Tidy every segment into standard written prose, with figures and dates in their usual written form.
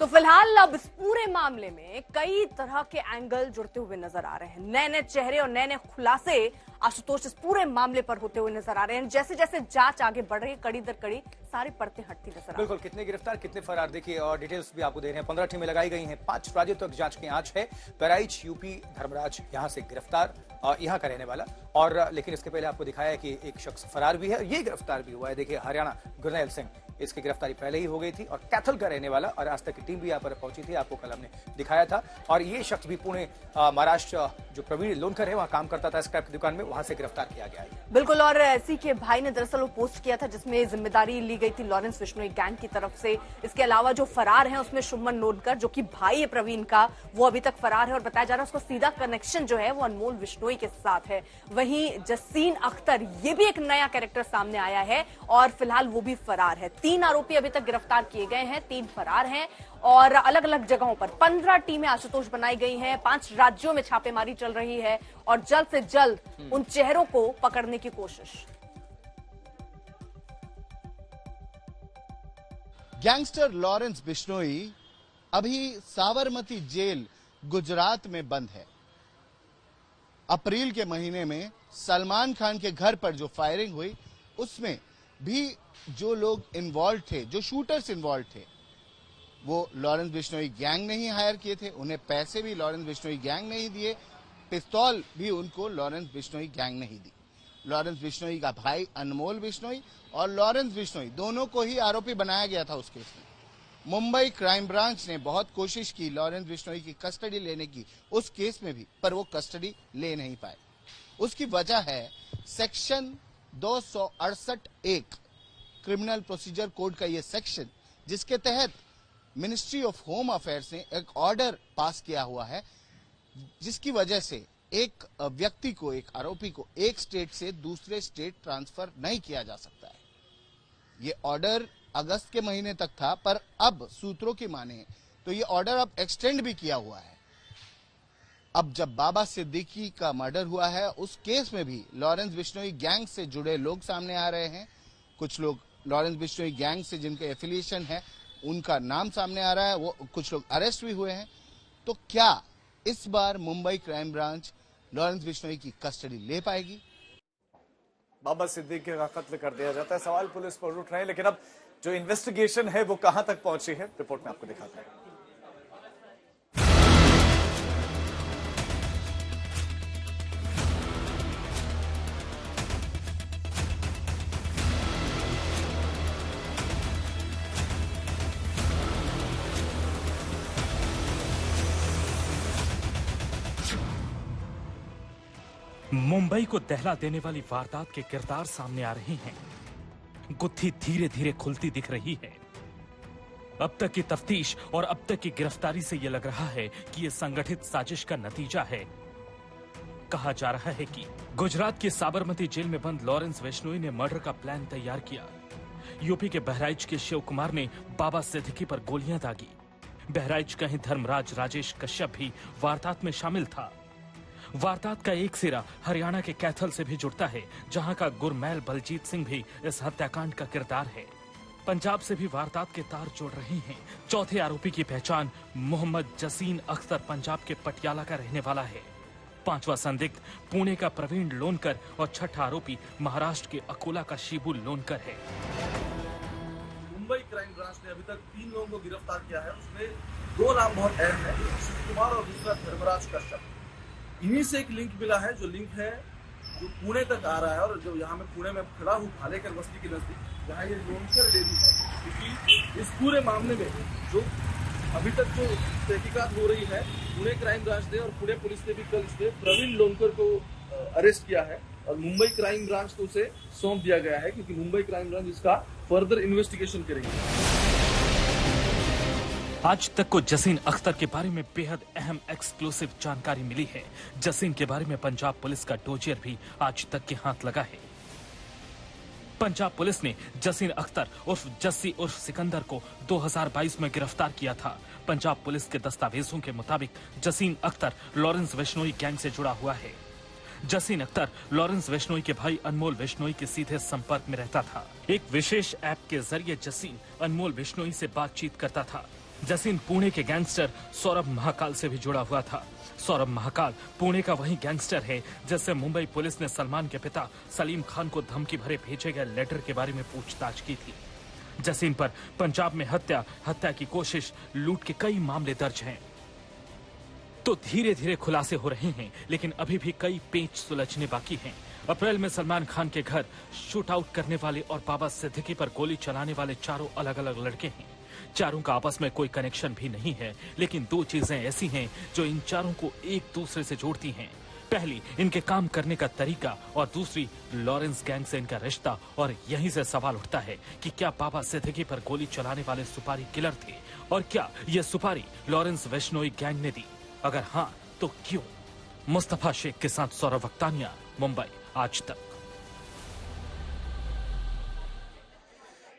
तो फिलहाल अब इस पूरे मामले में कई तरह के एंगल जुड़ते हुए नजर आ रहे हैं। नए नए चेहरे और नए नए खुलासे आशुतोष इस पूरे मामले पर होते हुए नजर आ रहे हैं। जैसे जैसे जांच आगे बढ़ रही है, कड़ी दर कड़ी सारी परतें हटती नजर आ रही हैं। बिल्कुल, कितने गिरफ्तार, कितने फरार, देखिए और डिटेल्स भी आपको दे रहे हैं। 15 टीमें लगाई गई हैं, 5 राज्यों तक जांच की आंच है। बहराइच यूपी धर्मराज यहां से गिरफ्तार, यहां का रहने वाला। और लेकिन इसके पहले आपको दिखाया है कि एक शख्स फरार भी है, ये गिरफ्तार भी हुआ है। देखिए हरियाणा, गुरनैल सिंह, इसकी गिरफ्तारी पहले ही हो गई थी और कैथल का रहने वाला, और आज तक की टीम भी यहाँ पर पहुंची थी, आपको कल हमने दिखाया था। और ये शख्स भी पुणे महाराष्ट्र, जो प्रवीण लोनकर है, वहां काम करता था स्क्रैप की दुकान में, वहां से गिरफ्तार किया गया है। बिल्कुल, और ऐसी के भाई ने दरअसल वो पोस्ट किया था जिसमें जिम्मेदारी ली गई थी लॉरेंस बिश्नोई गैंग की तरफ से। इसके अलावा जो फरार हैं उसमें शुभमन लोनकर, जो कि भाई है प्रवीण का, वो अभी तक फरार है और बताया जा रहा है उसका सीधा कनेक्शन जो है वो अनमोल बिश्नोई के साथ है। वहीं जसीन अख्तर, ये भी एक नया कैरेक्टर सामने आया है और फिलहाल वो भी फरार है। 3 आरोपी अभी तक गिरफ्तार किए गए हैं, 3 फरार हैं और अलग अलग जगहों पर 15 टीमें आशुतोष बनाई गई हैं। 5 राज्यों में छापेमारी चल रही है और जल्द से जल्द उन चेहरों को पकड़ने की कोशिश। गैंगस्टर लॉरेंस बिश्नोई अभी साबरमती जेल गुजरात में बंद है। अप्रैल के महीने में सलमान खान के घर पर जो फायरिंग हुई, उसमें भी जो लोग इन्वॉल्व थे, जो शूटर्स इन्वॉल्व थे, वो लॉरेंस बिश्नोई गैंग ने ही हायर किए थे। उन्हें पैसे भी लॉरेंस बिश्नोई गैंग ने ही दिए, पिस्तौल भी उनको लॉरेंस बिश्नोई गैंग ने ही दी। लॉरेंस बिश्नोई का भाई अनमोल बिश्नोई और लॉरेंस बिश्नोई दोनों को ही आरोपी बनाया गया था उस केस में। मुंबई क्राइम ब्रांच ने बहुत कोशिश की लॉरेंस बिश्नोई की कस्टडी लेने की उस केस में भी, पर वो कस्टडी ले नहीं पाए। उसकी वजह है सेक्शन 268(1) क्रिमिनल प्रोसीजर कोड का ये सेक्शन, जिसके तहत मिनिस्ट्री ऑफ होम अफेयर्स ने एक ऑर्डर पास किया हुआ है, जिसकी वजह से एक व्यक्ति को, एक आरोपी को एक स्टेट से दूसरे स्टेट ट्रांसफर नहीं किया जा सकता है। ये ऑर्डर अगस्त के महीने तक था, पर अब सूत्रों की माने तो ये ऑर्डर अब एक्सटेंड भी किया हुआ है। अब जब बाबा सिद्दीकी का मर्डर हुआ है, उस केस में भी लॉरेंस बिश्नोई गैंग से जुड़े लोग सामने आ रहे हैं। कुछ लोग लॉरेंस बिश्नोई गैंग से जिनके एफिलिएशन है, उनका नाम सामने आ रहा है, वो कुछ लोग अरेस्ट भी हुए हैं। तो क्या इस बार मुंबई क्राइम ब्रांच लॉरेंस बिश्नोई की कस्टडी ले पाएगी? बाबा सिद्दीकी का कत्ल कर दिया जाता है, सवाल पुलिस पर उठ रहे हैं, लेकिन अब जो इन्वेस्टिगेशन है वो कहां तक पहुंची है, रिपोर्ट में आपको दिखाते हैं। मुंबई को दहला देने वाली वारदात के किरदार सामने आ रहे हैं। गुत्थी धीरे धीरे खुलती दिख रही है। अब तक की तफ्तीश और अब तक की गिरफ्तारी से यह लग रहा है कि यह संगठित साजिश का नतीजा है। कहा जा रहा है कि गुजरात के साबरमती जेल में बंद लॉरेंस बिश्नोई ने मर्डर का प्लान तैयार किया। यूपी के बहराइच के शिव कुमार ने बाबा सिद्दीकी पर गोलियां दागी। बहराइच का ही धर्मराज राजेश कश्यप भी वारदात में शामिल था। वारदात का एक सिरा हरियाणा के कैथल से भी जुड़ता है, जहां का गुरमैल बलजीत सिंह भी इस हत्याकांड का किरदार है। पंजाब से भी वारदात के तार जुड़ रहे हैं। चौथे आरोपी की पहचान मोहम्मद जसीन अख्तर पंजाब के पटियाला का रहने वाला है। 5वां संदिग्ध पुणे का प्रवीण लोनकर और 6ठा आरोपी महाराष्ट्र के अकोला का शिबू लोनकर है। मुंबई क्राइम ब्रांच ने अभी तक 3 लोगों को गिरफ्तार किया है। उसमें 2 नाम बहुत अहम है, शिव कुमार और दूसरा धर्मराज कश्यप। इन्हीं से एक लिंक मिला है, जो लिंक है जो पुणे तक आ रहा है, और जो यहाँ मैं पुणे में खड़ा हूँ भालेकर बस्ती के नजदीक, जहाँ ये लोनकर डेरी है, क्योंकि इस पूरे मामले में जो अभी तक जो तहकीकात हो रही है, पुणे क्राइम ब्रांच ने और पुणे पुलिस ने भी कल इसमें प्रवीण लोनकर को अरेस्ट किया है और मुंबई क्राइम ब्रांच को उसे सौंप दिया गया है, क्योंकि मुंबई क्राइम ब्रांच इसका फर्दर इन्वेस्टिगेशन करेगी। आज तक को जसीन अख्तर के बारे में बेहद अहम एक्सक्लूसिव जानकारी मिली है। जसीन के बारे में पंजाब पुलिस का डोजियर भी आज तक के हाथ लगा है। पंजाब पुलिस ने जसीन अख्तर उर्फ जस्सी उर्फ सिकंदर को 2022 में गिरफ्तार किया था। पंजाब पुलिस के दस्तावेजों के मुताबिक जसीन अख्तर लॉरेंस बिश्नोई गैंग से जुड़ा हुआ है। जसीन अख्तर लॉरेंस बिश्नोई के भाई अनमोल बिश्नोई के सीधे संपर्क में रहता था। एक विशेष ऐप के जरिए जसीन अनमोल बिश्नोई से बातचीत करता था। जसीन पुणे के गैंगस्टर सौरभ महाकाल से भी जुड़ा हुआ था। सौरभ महाकाल पुणे का वही गैंगस्टर है जिससे मुंबई पुलिस ने सलमान के पिता सलीम खान को धमकी भरे भेजे गए लेटर के बारे में पूछताछ की थी। जसीन पर पंजाब में हत्या की कोशिश, लूट के कई मामले दर्ज हैं। तो धीरे धीरे खुलासे हो रहे हैं, लेकिन अभी भी कई पेच सुलझने बाकी हैं। अप्रैल में सलमान खान के घर शूट आउट करने वाले और बाबा सिद्दीकी पर गोली चलाने वाले चारों अलग अलग लड़के हैं। चारों का आपस में कोई कनेक्शन भी नहीं है, लेकिन दो चीजें ऐसी हैं जो इन चारों को एक दूसरे से जोड़ती हैं। पहली, इनके काम करने का तरीका, और दूसरी, लॉरेंस गैंग से इनका रिश्ता। और यहीं से सवाल उठता है कि क्या बाबा सिद्दीकी पर गोली चलाने वाले सुपारी किलर थे, और क्या ये सुपारी लॉरेंस बिश्नोई गैंग ने दी? अगर हाँ, तो क्यों? मुस्तफा शेख के साथ सौरभ वक्तानिया, मुंबई आज तक।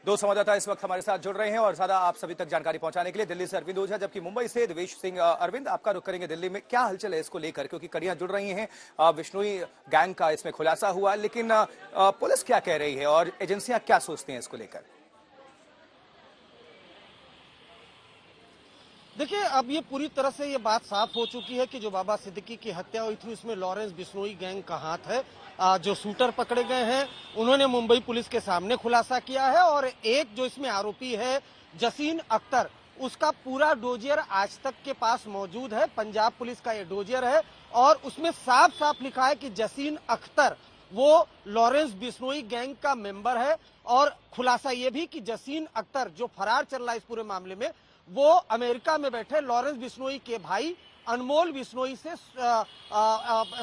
दो संवाददाता इस वक्त हमारे साथ जुड़ रहे हैं और ज्यादा आप सभी तक जानकारी पहुंचाने के लिए दिल्ली से अरविंद ओझा, जबकि मुंबई से देवेश सिंह। अरविंद, आपका रुख करेंगे दिल्ली में, क्या हलचल है इसको लेकर, क्योंकि कड़ियां जुड़ रही हैं। बिश्नोई गैंग का इसमें खुलासा हुआ, लेकिन पुलिस क्या कह रही है और एजेंसियां क्या सोचती हैं इसको लेकर? देखिए, अब ये पूरी तरह से ये बात साफ हो चुकी है कि जो बाबा सिद्दीकी की हत्या हुई थी उसमें लॉरेंस बिश्नोई गैंग का हाथ है। जो शूटर पकड़े गए हैं उन्होंने मुंबई पुलिस के सामने खुलासा किया है, और एक जो इसमें आरोपी है जसीन अख्तर, उसका पूरा डोजियर आज तक के पास मौजूद है। पंजाब पुलिस का ये डोजियर है और उसमें साफ साफ लिखा है कि जसीन अख्तर वो लॉरेंस बिश्नोई गैंग का मेंबर है। और खुलासा ये भी कि जसीन अख्तर जो फरार चल रहा है इस पूरे मामले में, वो अमेरिका में बैठे लॉरेंस बिश्नोई के भाई अनमोल बिश्नोई से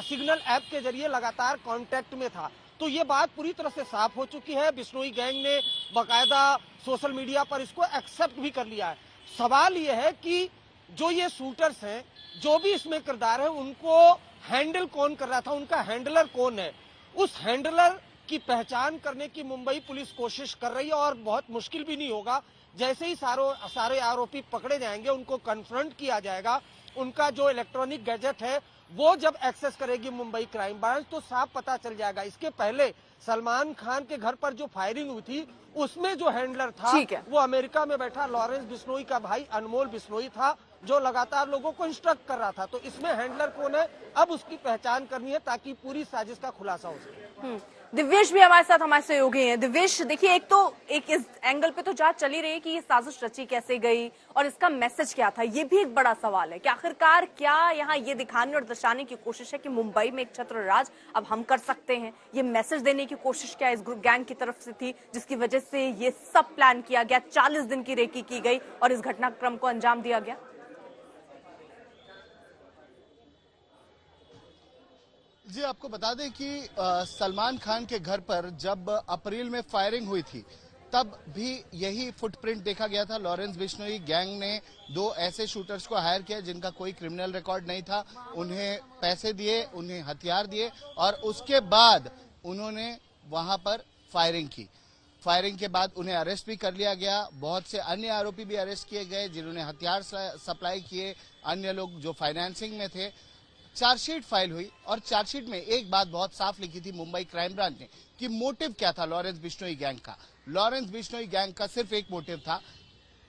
सिग्नल ऐप के जरिए लगातार कांटेक्ट में था। तो ये बात पूरी तरह से साफ हो चुकी है। बिश्नोई गैंग ने बाकायदा सोशल मीडिया पर इसको एक्सेप्ट भी कर लिया है। सवाल ये है कि जो ये शूटर्स हैं, जो भी इसमें किरदार है, उनको हैंडल कौन कर रहा था, उनका हैंडलर कौन है? उस हैंडलर की पहचान करने की मुंबई पुलिस कोशिश कर रही है, और बहुत मुश्किल भी नहीं होगा। जैसे ही सारे आरोपी पकड़े जाएंगे, उनको कन्फ्रंट किया जाएगा, उनका जो इलेक्ट्रॉनिक गैजेट है वो जब एक्सेस करेगी मुंबई क्राइम ब्रांच, तो साफ पता चल जाएगा। इसके पहले सलमान खान के घर पर जो फायरिंग हुई थी उसमें जो हैंडलर था वो अमेरिका में बैठा लॉरेंस बिश्नोई का भाई अनमोल बिश्नोई था, जो लगातार लोगों को इंस्ट्रक्ट कर रहा था। तो इसमें हैंडलर कौन है, अब उसकी पहचान करनी है ताकि पूरी साजिश का खुलासा हो सके। दिव्येश भी हमारे सहयोगी हैं। दिव्येश, देखिए, एक इस एंगल पे तो जांच चली रही है कि ये साजिश रची कैसे गई और इसका मैसेज क्या था, ये भी एक बड़ा सवाल है कि आखिरकार क्या यहाँ ये दिखाने और दर्शाने की कोशिश है कि मुंबई में एक छत्र राज अब हम कर सकते हैं? ये मैसेज देने की कोशिश क्या इस ग्रुप गैंग की तरफ से थी, जिसकी वजह से ये सब प्लान किया गया, 40 दिन की रेकी की गई और इस घटनाक्रम को अंजाम दिया गया? जी, आपको बता दें कि सलमान खान के घर पर जब अप्रैल में फायरिंग हुई थी, तब भी यही फुटप्रिंट देखा गया था। लॉरेंस बिश्नोई गैंग ने दो ऐसे शूटर्स को हायर किया जिनका कोई क्रिमिनल रिकॉर्ड नहीं था, उन्हें पैसे दिए, उन्हें हथियार दिए और उसके बाद उन्होंने वहां पर फायरिंग की। फायरिंग के बाद उन्हें अरेस्ट भी कर लिया गया। बहुत से अन्य आरोपी भी अरेस्ट किए गए जिन्होंने हथियार सप्लाई किए, अन्य लोग जो फाइनेंसिंग में थे। चार्जशीट फाइल हुई और चार्जशीट में एक बात बहुत साफ लिखी थी मुंबई क्राइम ब्रांच ने कि मोटिव क्या था लॉरेंस बिश्नोई गैंग का। लॉरेंस बिश्नोई गैंग का सिर्फ एक मोटिव था,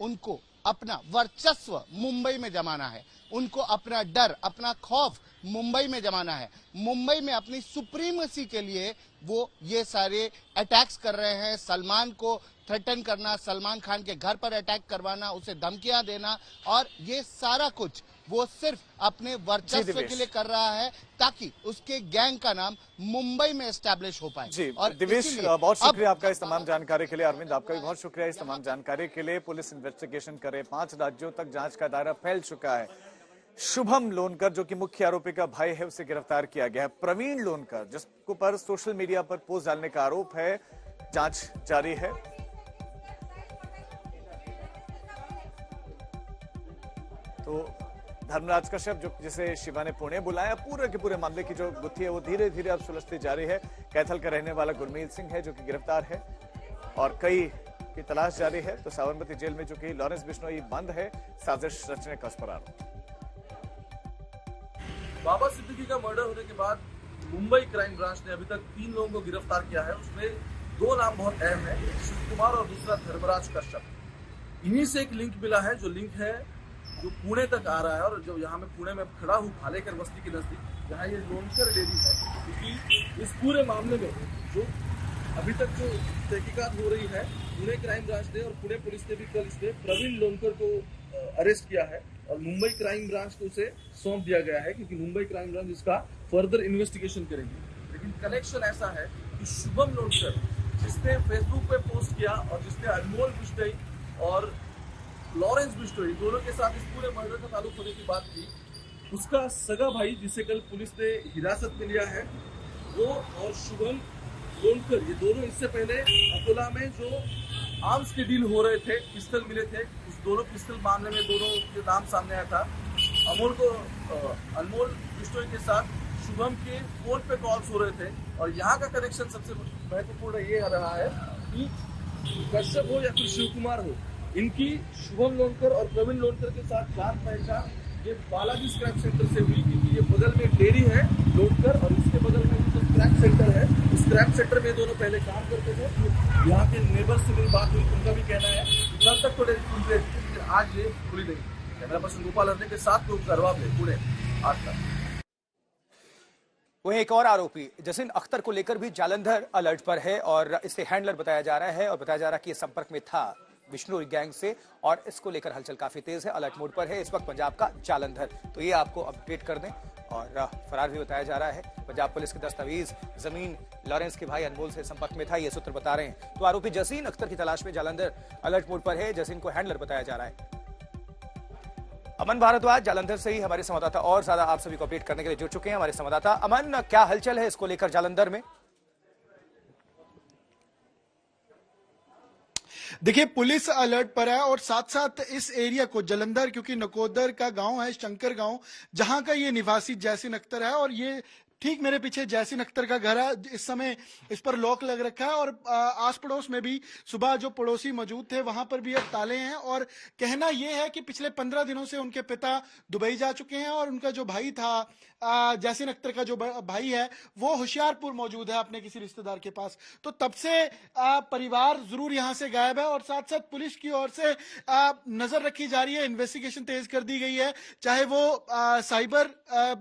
उनको अपना वर्चस्व मुंबई में जमाना है, उनको अपना डर, अपना खौफ मुंबई में जमाना है। मुंबई में अपनी सुप्रीमेसी के लिए वो ये सारे अटैक्स कर रहे हैं। सलमान को थ्रेटन करना, सलमान खान के घर पर अटैक करवाना, उसे धमकियां देना, और ये सारा कुछ वो सिर्फ अपने वर्चस्व के लिए कर रहा है ताकि उसके गैंग का नाम मुंबई में एस्टैब्लिश हो पाए। जी, और दिवेश, बहुत शुक्रिया आपका इस तमाम जानकारी के लिए। अरविंद, आपका भी बहुत शुक्रिया इस तमाम जानकारी के लिए। पुलिस इन्वेस्टिगेशन करे, 5 राज्यों तक जांच का दायरा फैल चुका है। शुभम लोनकर जो कि मुख्य आरोपी का भाई है, उसे गिरफ्तार किया गया है। प्रवीण लोनकर जिसको पर सोशल मीडिया पर पोस्ट डालने का आरोप है, जांच जारी है। तो धर्मराज कश्यप, जो जिसे शिवा ने पुणे बुलाया, पूरे के पूरे मामले की जो गुत्थी है वो धीरे धीरे अब सुलझती जा रही है। कैथल का रहने वाला गुरमीत सिंह है जो कि गिरफ्तार है और कई की तलाश जारी है। तो साबरमती जेल में जो कि लॉरेंस बिश्नोई बंद है, साजिश रचने का उस पर आरोप। बाबा सिद्दीकी का मर्डर होने के बाद मुंबई क्राइम ब्रांच ने अभी तक 3 लोगों को गिरफ्तार किया है। उसमें 2 नाम बहुत अहम है, शिव कुमार और दूसरा धर्मराज कश्यप। इन्हीं से एक लिंक मिला है, जो लिंक है जो पुणे तक आ रहा है। और जो यहाँ मैं पुणे में खड़ा हूँ भालेकर बस्ती के नजदीक, जहाँ ये लोनकर डेयरी है, क्योंकि इस पूरे मामले में जो अभी तक जो तहकीकात हो रही है, पुणे क्राइम ब्रांच ने और पुणे पुलिस ने भी कल इसमें प्रवीण लोनकर को अरेस्ट किया है और मुंबई क्राइम ब्रांच को उसे सौंप दिया गया है, क्योंकि मुंबई क्राइम ब्रांच इसका फर्दर इन्वेस्टिगेशन करेगी। लेकिन कनेक्शन ऐसा है कि शुभम लोनकर, जिसने फेसबुक पे पोस्ट किया और जिसने अनमोल बिश्नोई और लॉरेंस बिश्नोई दोनों के साथ इस पूरे मर्डर का ताल्लुक होने की बात की, उसका सगा भाई, जिसे कल पुलिस ने हिरासत में लिया है, वो और शुभम लोनकर, ये दोनों इससे पहले अकोला में जो आर्म्स के डील हो रहे थे, पिस्टल मिले थे, उस दोनों पिस्टल मामले में दोनों के नाम सामने आया था। अनमोल बिश्नोई के साथ शुभम के फोन पे कॉल्स हो रहे थे। और यहाँ का कनेक्शन सबसे महत्वपूर्ण ये रहा है कि कश्यप हो या फिर शिव कुमार हो, इनकी शुभम लोनकर और प्रवीण लोनकर के साथ जान पहचान ये बालाजी स्क्रैप सेंटर से हुई, क्योंकि ये बगल में डेयरी है लोनकर और इसके बगल में जो स्क्रैप सेंटर है, उस स्क्रैप सेंटर में दोनों पहले काम करते थे। यहाँ के नेबर से मेरी बात हुई, उनका भी कहना है कि कल तक तो डेयरी, लेकिन आज ये खुली नहीं। कैमरा पर्सन गोपाल हरने के साथ लोग करवा पुणे आज तक। वहीं एक और आरोपी जसीन अख्तर को लेकर भी जालंधर अलर्ट पर है और इसे हैंडलर बताया जा रहा है और बताया जा रहा है कि ये संपर्क में था बिश्नोई गैंग से और इसको लेकर हलचल काफी तेज है। अलर्ट मोड पर है इस वक्त पंजाब का जालंधर, तो ये आपको अपडेट कर दें। और फरार भी बताया जा रहा है। पंजाब पुलिस के दस्तावेज जमीन लॉरेंस के भाई अनमोल से संपर्क में था, ये सूत्र बता रहे हैं। तो आरोपी जसीन अख्तर की तलाश में जालंधर अलर्ट मोड पर है। जसीन को हैंडलर बताया जा रहा है। अमन भारद्वाज जालंधर से ही हमारे संवाददाता और ज्यादा आप सभी को अपडेट करने के लिए जुड़ चुके हैं। हमारे संवाददाता अमन, क्या हलचल है इसको लेकर जालंधर में? देखिए, पुलिस अलर्ट पर है और साथ साथ इस एरिया को जालंधर, क्योंकि नकोदर का गांव है शंकर गांव, जहां का ये निवासी जैसिन अख्तर है और ये ठीक मेरे पीछे जैसिन अख्तर का घर है। इस समय इस पर लॉक लग रखा है और आस पड़ोस में भी सुबह जो पड़ोसी मौजूद थे वहां पर भी अब ताले हैं। और कहना यह है कि पिछले 15 दिनों से उनके पिता दुबई जा चुके हैं और उनका जो भाई था, जैसिन अख्तर का जो भाई है, वो होशियारपुर मौजूद है अपने किसी रिश्तेदार के पास। तो तब से परिवार जरूर यहां से गायब है और साथ साथ पुलिस की ओर से नजर रखी जा रही है, इन्वेस्टिगेशन तेज कर दी गई है, चाहे वो साइबर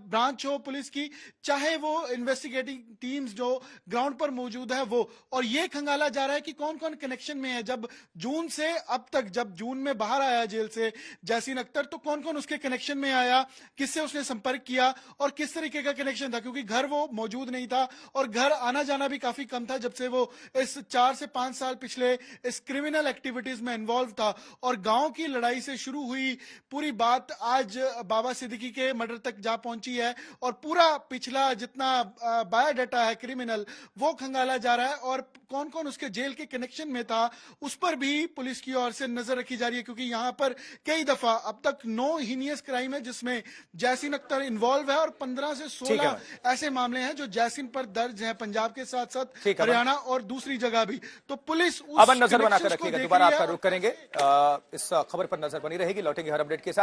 ब्रांच हो पुलिस की, चाहे वो इन्वेस्टिगेटिंग टीम्स जो ग्राउंड पर मौजूद है वो। और ये खंगाला जा रहा है कि कौन कौन कनेक्शन में है। जब जून से अब तक, जब जून में बाहर आया जेल से जैसिन अख्तर, तो कौन कौन उसके कनेक्शन में आया, किससे उसने संपर्क किया और किस तरीके का कनेक्शन था, क्योंकि घर वो मौजूद नहीं था और घर आना जाना भी काफी कम था जब से वो इस 4 से 5 साल पिछले इस क्रिमिनल एक्टिविटीज में इन्वॉल्व था। और गांव की लड़ाई से शुरू हुई पूरी बात आज बाबा सिद्दीकी के मर्डर तक जा पहुंची है और पूरा पिछला जितना बायोडाटा है क्रिमिनल वो खंगाला जा रहा है और कौन कौन उसके जेल के कनेक्शन में था उस पर भी पुलिस की ओर से नजर रखी जा रही है, क्योंकि यहां पर कई दफा अब तक 9 हीनियस क्राइम है जिसमें जैसिन अख्तर इन्वॉल्व है और 15 से 16 ऐसे मामले हैं जो जैसिन पर दर्ज हैं, पंजाब के साथ साथ हरियाणा और दूसरी जगह भी। तो पुलिस अब नजर बनाकर रखिएगा, दोबारा आपका रुख करेंगे, इस खबर पर नजर बनी रहेगी। लौटेंगे हर अपडेट के साथ।